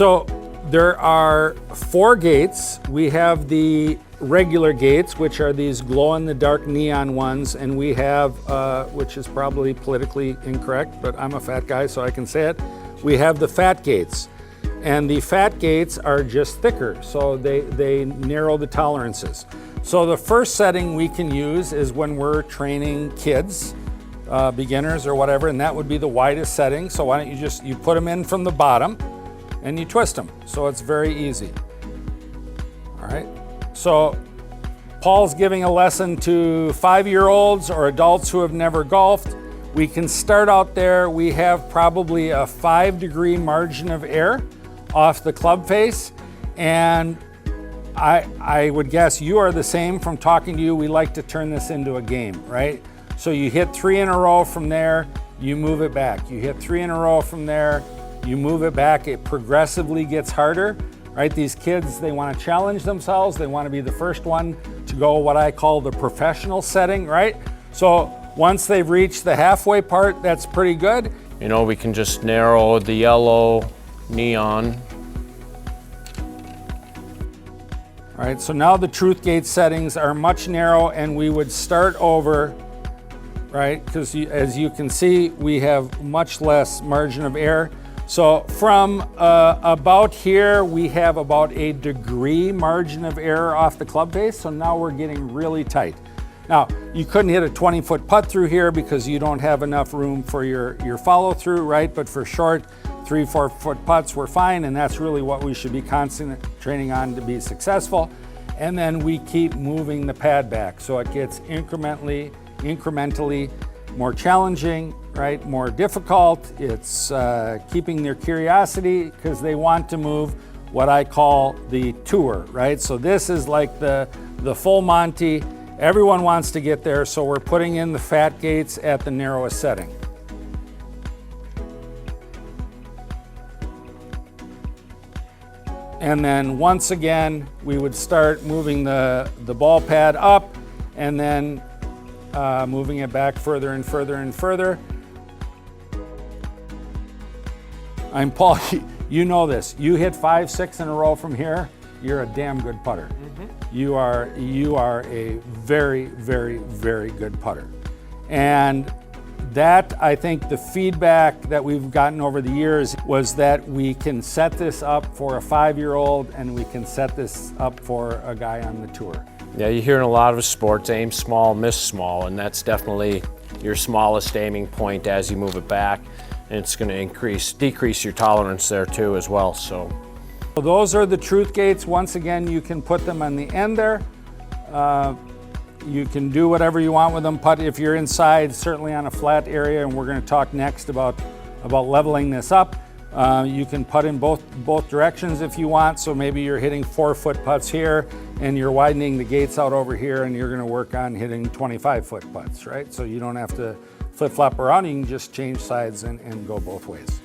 So there are 4 gates. We have the regular gates, which are these glow-in-the-dark neon ones, and we have, which is probably politically incorrect, but I'm a fat guy so I can say it, we have the fat gates. And the fat gates are just thicker, so they narrow the tolerances. So the first setting we can use is when we're training kids, beginners or whatever, and that would be the widest setting. So why don't you put them in from the bottom and you twist them. So it's very easy. All right. So Paul's giving a lesson to 5-year-olds or adults who have never golfed. We can start out there. We have probably a 5-degree margin of error off the club face. And I would guess you are the same from talking to you. We like to turn this into a game, right? So you hit 3 in a row from there, you move it back. You hit 3 in a row from there, you move it back. It progressively gets harder, right? These kids, they want to challenge themselves. They want to be the first one to go what I call the professional setting, right? So once they've reached the halfway part, that's pretty good. You know, we can just narrow the yellow neon. All right, so now the truth gate settings are much narrow, and we would start over, right? Because as you can see, we have much less margin of error. So from about here, we have about a degree margin of error off the club face. So now we're getting really tight. Now, you couldn't hit a 20-foot putt through here because you don't have enough room for your follow through, right? But for short 3-4 foot putts, we're fine. And that's really what we should be concentrating on to be successful. And then we keep moving the pad back. So it gets incrementally more challenging, right? More difficult. It's keeping their curiosity because they want to move what I call the tour, right? So this is like the full Monty. Everyone wants to get there, so we're putting in the fat gates at the narrowest setting. And then once again, we would start moving the ball pad up and then moving it back further and further and further. I'm Paul, you know this. You hit 5, 6 in a row from here, you're a damn good putter. You are a very, very, very good putter. And that, I think the feedback that we've gotten over the years was that we can set this up for a 5-year-old and we can set this up for a guy on the tour. Yeah, you hear in a lot of sports, aim small, miss small, and that's definitely your smallest aiming point as you move it back. And it's going to decrease your tolerance there too as well. So those are the truth gates. Once again, you can put them on the end there. You can do whatever you want with them. Putt if you're inside, certainly on a flat area, and we're going to talk next about leveling this up. You can putt in both directions if you want. So maybe you're hitting 4-foot putts here and you're widening the gates out over here, and you're going to work on hitting 25-foot putts, right? So you don't have to flip-flop around. You can just change sides and go both ways.